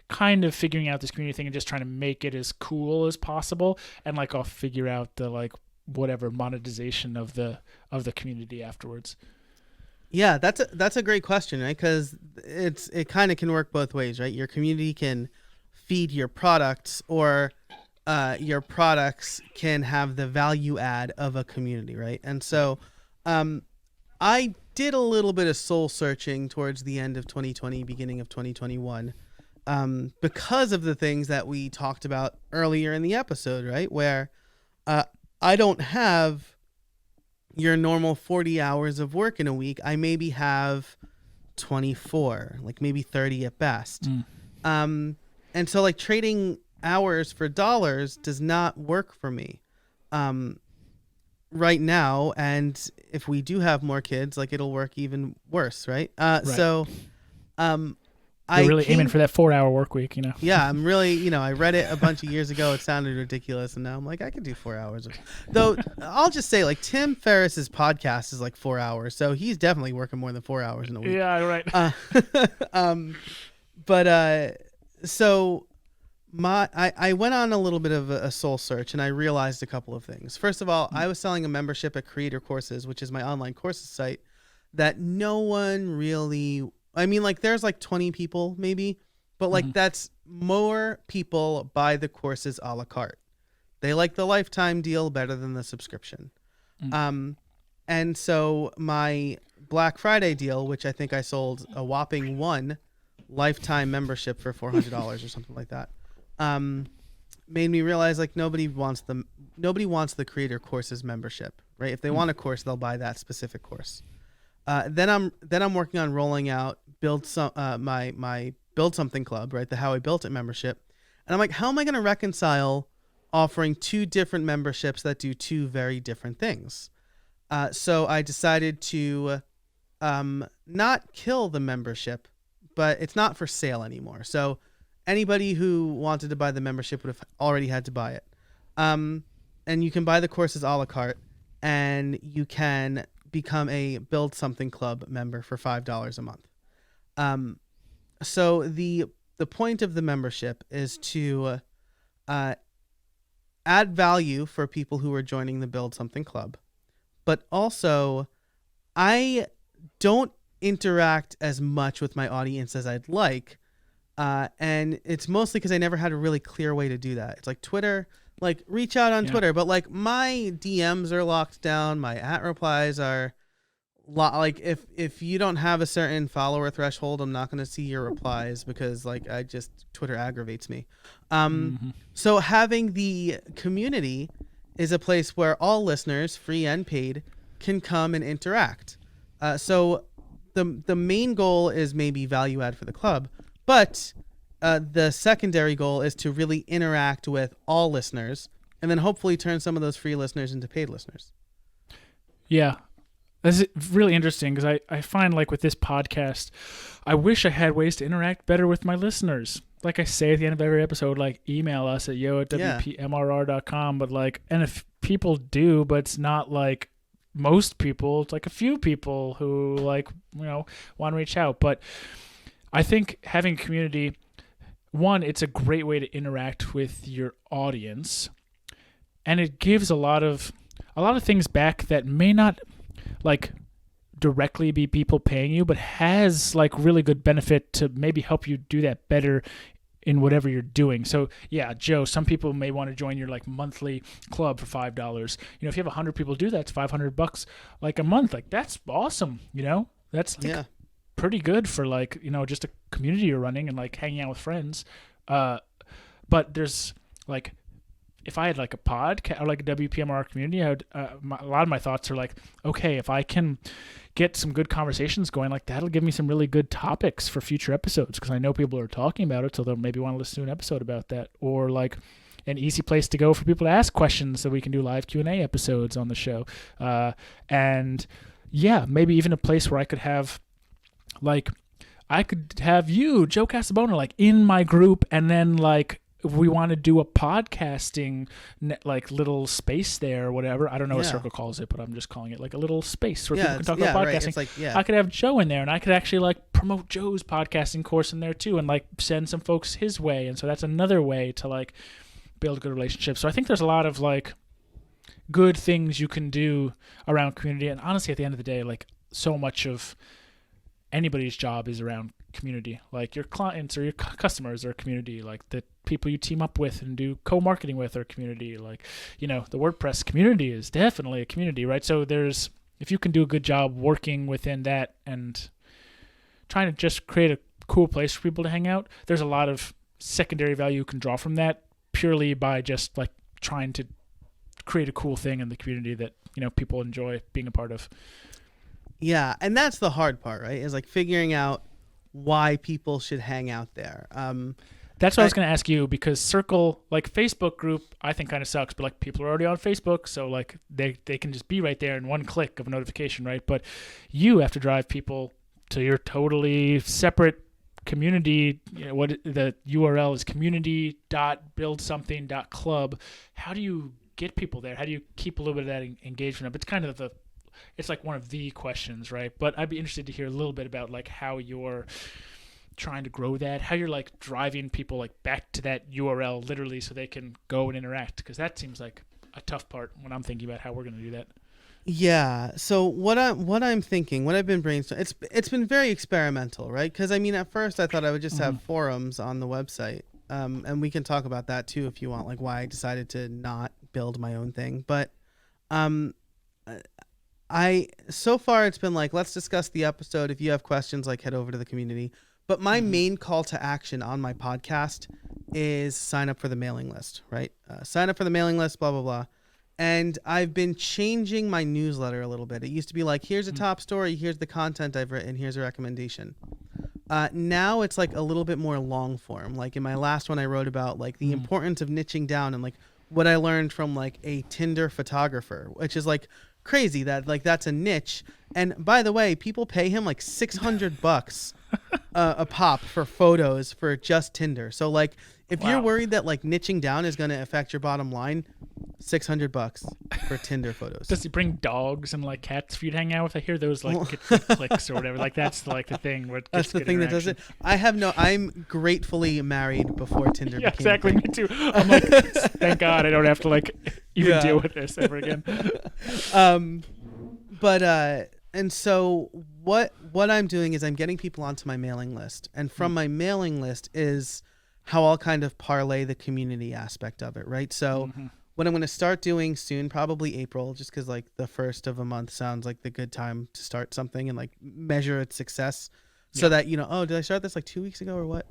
kind of figuring out this community thing and just trying to make it as cool as possible, and like I'll figure out the like whatever monetization of the community afterwards? Yeah, that's a great question, right? Because it kind of can work both ways, right? Your community can feed your products, or your products can have the value add of a community, right? And so I did a little bit of soul searching towards the end of 2020, beginning of 2021, because of the things that we talked about earlier in the episode, right? Where I don't have your normal 40 hours of work in a week. I maybe have 24, like maybe 30 at best. And so like trading hours for dollars does not work for me right now. And if we do have more kids, like it'll work even worse, right? Right. So You're really aiming for that 4-hour work week, Yeah, I'm really, I read it a bunch of years ago. It sounded ridiculous. And now I'm like, I could do 4 hours. Though I'll just say, like, Tim Ferriss's podcast is like 4 hours. So he's definitely working more than 4 hours in a week. Yeah, right. So I went on a little bit of a soul search, and I realized a couple of things. First of all, I was selling a membership at Creator Courses, which is my online courses site, that no one really... I mean, like, there's like 20 people maybe, but like that's more people buy the courses a la carte. They like the lifetime deal better than the subscription. And so my Black Friday deal, which I think I sold a whopping one lifetime membership for $400 or something like that, made me realize like nobody wants the Creator Courses membership, right? If they want a course, they'll buy that specific course. Then I'm working on rolling out my Build Something Club, right? The How I Built It membership. And I'm like, how am I going to reconcile offering two different memberships that do two very different things? So I decided to not kill the membership, but it's not for sale anymore. So anybody who wanted to buy the membership would have already had to buy it. And you can buy the courses a la carte, and you can become a Build Something Club member for $5 a month. So the point of the membership is to add value for people who are joining the Build Something Club, but also I don't interact as much with my audience as I'd like, and it's mostly because I never had a really clear way to do that. It's like Twitter. Like, reach out on Twitter, but like my DMs are locked down. My @replies are like, if you don't have a certain follower threshold, I'm not going to see your replies because like Twitter aggravates me. So having the community is a place where all listeners, free and paid, can come and interact. So the main goal is maybe value add for the club, but the secondary goal is to really interact with all listeners and then hopefully turn some of those free listeners into paid listeners. Yeah. That's really interesting because I find like with this podcast, I wish I had ways to interact better with my listeners. Like I say at the end of every episode, like email us at yo@wpmrr.com. But like, and if people do, but it's not like most people, it's like a few people who like, want to reach out. But I think having a community, one, it's a great way to interact with your audience, and it gives a lot of things back that may not like directly be people paying you, but has like really good benefit to maybe help you do that better in whatever you're doing. So yeah, Joe, some people may want to join your like monthly club for $5. If you have 100 people do that, it's $500 like a month. Like that's awesome. That's like pretty good for like, just a community you're running and like hanging out with friends. But there's like, if I had like a podcast or like a WPMR community, a lot of my thoughts are like, okay, if I can get some good conversations going, like that'll give me some really good topics for future episodes because I know people are talking about it, so they'll maybe want to listen to an episode about that, or like an easy place to go for people to ask questions so we can do live Q&A episodes on the show. And yeah, maybe even a place where I could have you, Joe Casabona, like in my group, and then like if we want to do a podcasting like little space there or whatever, I don't know what Circle calls it, but I'm just calling it like a little space where people can talk about podcasting. Right. I could have Joe in there, and I could actually like promote Joe's podcasting course in there too, and like send some folks his way. And so that's another way to like build a good relationship. So I think there's a lot of like good things you can do around community. And honestly, at the end of the day, like so much of anybody's job is around community. Like your clients or your customers are a community. Like the people you team up with and do co-marketing with are a community. Like, the WordPress community is definitely a community, right? So if you can do a good job working within that and trying to just create a cool place for people to hang out, there's a lot of secondary value you can draw from that purely by just like trying to create a cool thing in the community that, people enjoy being a part of. Yeah, and that's the hard part, right? Is like figuring out why people should hang out there. That's what I was going to ask you, because Circle, like Facebook group, I think kind of sucks, but like people are already on Facebook, so like they can just be right there in one click of a notification, right? But you have to drive people to your totally separate community. What the URL is community.buildsomething.club. How do you get people there? How do you keep a little bit of that engagement up? It's kind of it's like one of the questions, right? But I'd be interested to hear a little bit about like how you're trying to grow that, how you're like driving people like back to that URL literally so they can go and interact, because that seems like a tough part when I'm thinking about how we're going to do that. Yeah. So what I'm thinking, what I've been brainstorming, it's been very experimental, right? Because I mean, at first I thought I would just have forums on the website, and we can talk about that too if you want, like why I decided to not build my own thing. But so far it's been like, let's discuss the episode. If you have questions, like head over to the community. But my main call to action on my podcast is sign up for the mailing list, right? Sign up for the mailing list, blah, blah, blah. And I've been changing my newsletter a little bit. It used to be like, here's a top story, here's the content I've written, here's a recommendation. Now it's like a little bit more long form. Like in my last one, I wrote about like the importance of niching down and like what I learned from like a Tinder photographer, which is like crazy that like that's a niche. And by the way, people pay him like $600 a pop for photos for just Tinder. So like if you're worried that like niching down is going to affect your bottom line, $600 for Tinder photos. Does he bring dogs and like cats for you to hang out with? I hear those like get good clicks or whatever. Like that's like the thing. That's the thing that does it. I'm gratefully married before Tinder. Yeah, became exactly. Me too. I'm like, thank God I don't have to like even deal with this ever again. And so what I'm doing is I'm getting people onto my mailing list, and from my mailing list is how I'll kind of parlay the community aspect of it, right? So what I'm going to start doing soon, probably April, just because like the first of a month sounds like the good time to start something and like measure its success, so that did I start this like 2 weeks ago or what?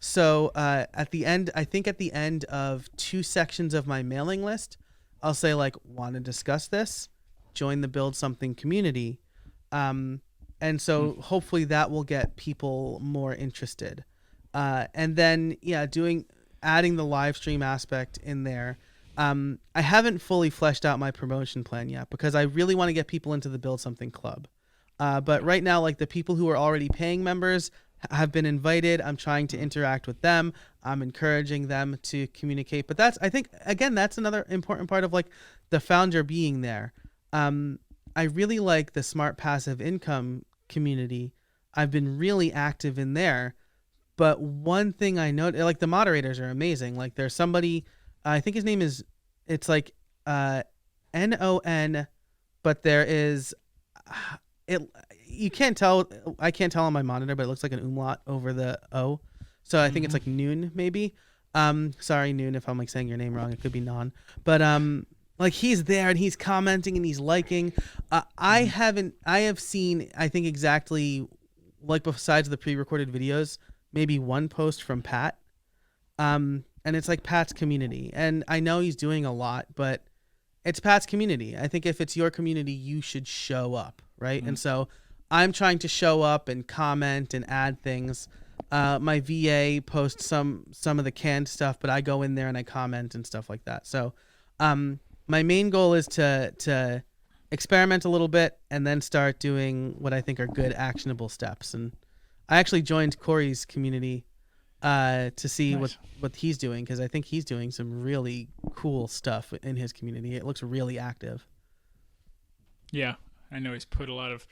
So at the end, I think at the end of 2 sections of my mailing list, I'll say like, want to discuss this, join the Build Something community. And so hopefully that will get people more interested. And then, adding the live stream aspect in there. I haven't fully fleshed out my promotion plan yet because I really want to get people into the Build Something club. But right now, like the people who are already paying members have been invited. I'm trying to interact with them. I'm encouraging them to communicate. But I think, again, that's another important part of like the founder being there. I really like the Smart Passive Income community. I've been really active in there. But one thing I know, like the moderators are amazing. Like there's somebody, I think his name is, it's like NON, but there is, you can't tell, I can't tell on my monitor, but it looks like an umlaut over the O. So I think it's like Noon maybe. Sorry, Noon, if I'm like saying your name wrong, it could be Non. But like he's there and he's commenting and he's liking. I have seen, I think exactly like besides the pre-recorded videos, maybe one post from Pat. And it's like Pat's community. And I know he's doing a lot, but it's Pat's community. I think if it's your community, you should show up, right? And so I'm trying to show up and comment and add things. My VA posts some of the canned stuff, but I go in there and I comment and stuff like that. So my main goal is to experiment a little bit and then start doing what I think are good actionable steps. And I actually joined Corey's community to see what he's doing, because I think he's doing some really cool stuff in his community. It looks really active. Yeah, I know he's put a lot of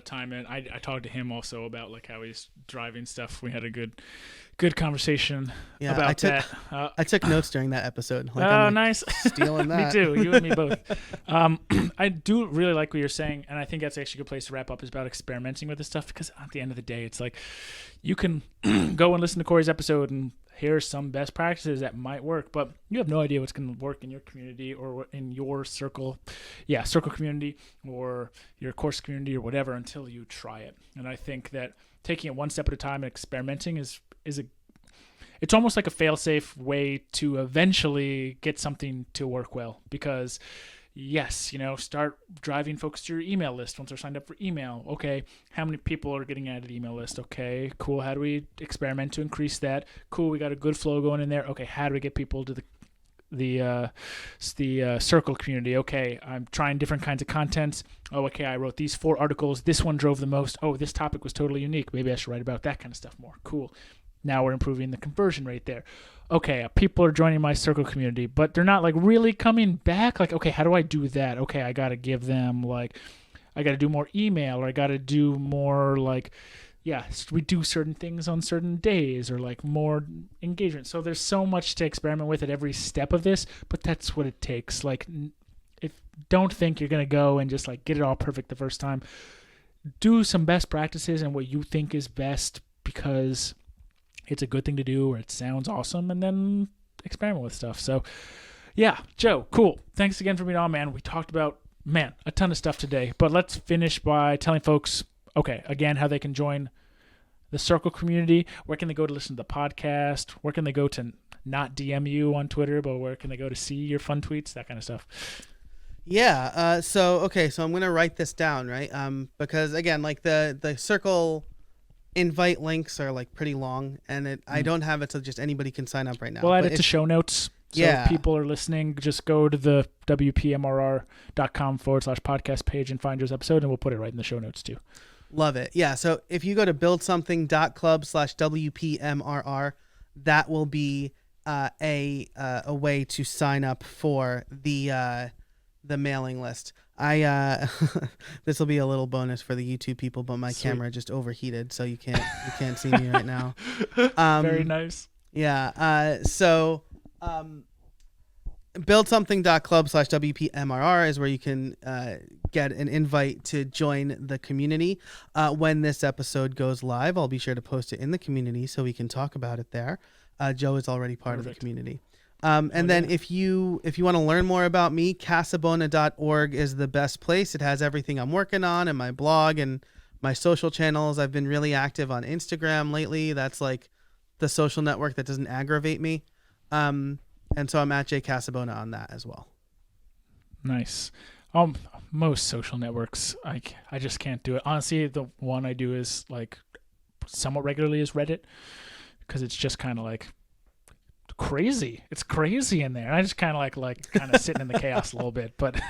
time in. I talked to him also about like how he's driving stuff. We had a good conversation about that. I took notes during that episode. Like, oh, nice. Stealing that. Me too. You and me both. I do really like what you're saying, and I think that's actually a good place to wrap up, is about experimenting with this stuff, because at the end of the day, it's like you can go and listen to Corey's episode and hear some best practices that might work, but you have no idea what's going to work in your community or in your circle community or your course community or whatever until you try it. And I think that taking it one step at a time and experimenting it's almost like a fail-safe way to eventually get something to work well, because yes, start driving folks to your email list once they're signed up for email. Okay, how many people are getting added to the email list? Okay, cool. How do we experiment to increase that? Cool, we got a good flow going in there. Okay, how do we get people to the circle community? Okay, I'm trying different kinds of contents. Oh, okay, I wrote these 4 articles. This one drove the most. Oh, this topic was totally unique. Maybe I should write about that kind of stuff more. Cool. Now we're improving the conversion rate there. Okay, people are joining my circle community, but they're not like really coming back. Like, okay, how do I do that? Okay, I got to give them I got to do more email, or I got to do more we do certain things on certain days, or like more engagement. So there's so much to experiment with at every step of this, but that's what it takes. Like, don't think you're going to go and just like get it all perfect the first time. Do some best practices and what you think is best, because it's a good thing to do, or it sounds awesome, and then experiment with stuff. So yeah, Joe, cool. Thanks again for being on, man. We talked about, a ton of stuff today, but let's finish by telling folks, okay, again, how they can join the Circle community. Where can they go to listen to the podcast? Where can they go to not DM you on Twitter, but where can they go to see your fun tweets, that kind of stuff? Yeah. So I'm going to write this down, right? Because again, like the Circle invite links are like pretty long, and I don't have it so just anybody can sign up right now. We'll add it to show notes. So if people are listening, just go to the wpmrr.com/podcast page and find Joe's episode, and we'll put it right in the show notes too. Love it. Yeah. So if you go to buildsomething.club/WPMRR, that will be a way to sign up for the mailing list. This will be a little bonus for the YouTube people, but my camera just overheated, so you can't see me right now. Very nice. Yeah. Buildsomething.club/WPMRR is where you can get an invite to join the community. When this episode goes live, I'll be sure to post it in the community so we can talk about it there. Joe is already part of the community. And then if you want to learn more about me, Casabona.org is the best place. It has everything I'm working on and my blog and my social channels. I've been really active on Instagram lately. That's like the social network that doesn't aggravate me. And so I'm at J Casabona on that as well. Nice. Most social networks, I just can't do it. Honestly, the one I do is like somewhat regularly is Reddit, because it's just kind of like crazy. It's crazy in there. I just kind of like kind of sitting in the chaos a little bit, but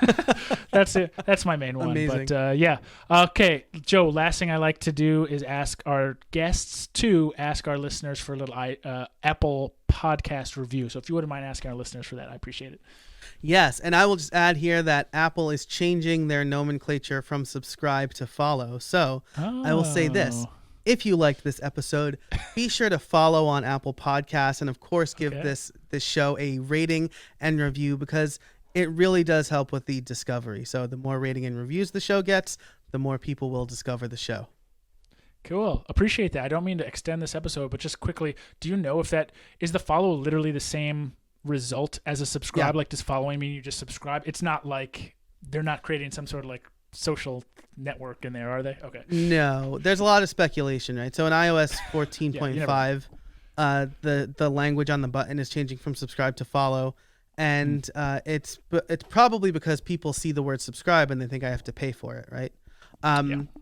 that's it. That's my main one. Amazing. But yeah. Okay, Joe, last thing I like to do is ask our guests to ask our listeners for a little Apple podcast review. So if you wouldn't mind asking our listeners for that, I appreciate it. Yes, and I will just add here that Apple is changing their nomenclature from subscribe to follow. So I will say this. If you liked this episode, be sure to follow on Apple Podcasts, and of course give this show a rating and review, because it really does help with the discovery. So the more rating and reviews the show gets, the more people will discover the show. Cool. Appreciate that. I don't mean to extend this episode, but just quickly, do you know if that is the follow literally the same result as a subscribe? Like, does following mean you just subscribe? It's not like they're not creating some sort of like social network in there, are they? Okay. No, there's a lot of speculation, right? So in iOS 14.5, the language on the button is changing from subscribe to follow, and it's probably because people see the word subscribe and they think I have to pay for it, right?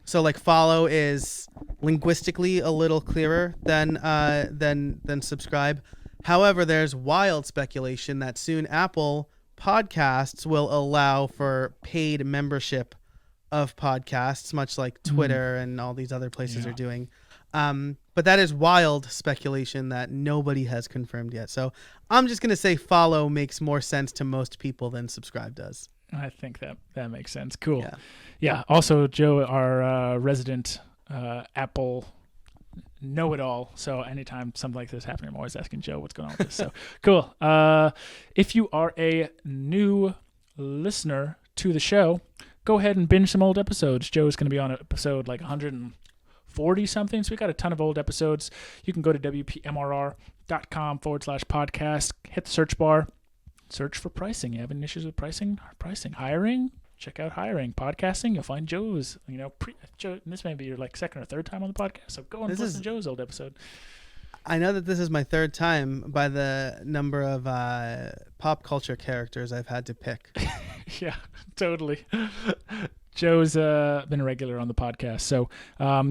So like follow is linguistically a little clearer than subscribe. However, there's wild speculation that soon Apple Podcasts will allow for paid membership of podcasts, much like Twitter and all these other places are doing. But that is wild speculation that nobody has confirmed yet. So I'm just going to say follow makes more sense to most people than subscribe does. I think that makes sense. Cool. Yeah. Also, Joe, our resident Apple know-it-all. So anytime something like this happening, I'm always asking Joe what's going on with this. So cool. If you are a new listener to the show, go ahead and binge some old episodes. Joe's going to be on episode like 140 something. So we got a ton of old episodes. You can go to wpmrr.com/podcast, hit the search bar, search for pricing. You having issues with pricing, hiring? Check out hiring, podcasting. You'll find Joe's, Joe, this may be your like second or third time on the podcast. So go and listen to Joe's old episode. I know that this is my third time by the number of pop culture characters I've had to pick. Yeah, totally. Joe's been a regular on the podcast. So, go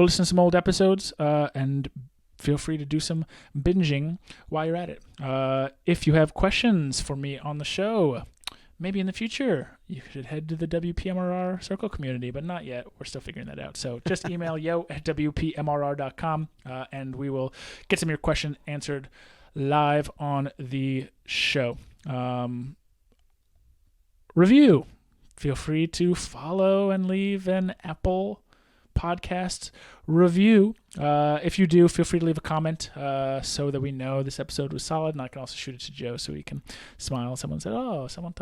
listen to some old episodes and feel free to do some binging while you're at it. If you have questions for me on the show, maybe in the future, you should head to the WPMRR Circle community, but not yet. We're still figuring that out. So just email yo@wpmrr.com, and we will get some of your questions answered live on the show. Review. Feel free to follow and leave an Apple podcast review. If you do, feel free to leave a comment so that we know this episode was solid, and I can also shoot it to Joe so he can smile. Someone said, someone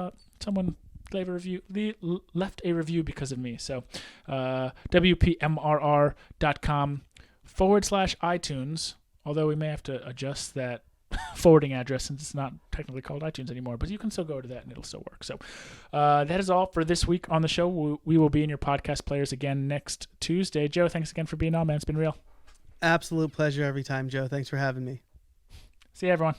left a review because of me. So wpmrr.com/iTunes, although we may have to adjust that forwarding address since it's not technically called iTunes anymore, but you can still go to that and it'll still work. So that is all for this week on the show. We will be in your podcast players again next Tuesday. Joe, thanks again for being on, man. It's been real. Absolute pleasure every time, Joe. Thanks for having me. See you, everyone.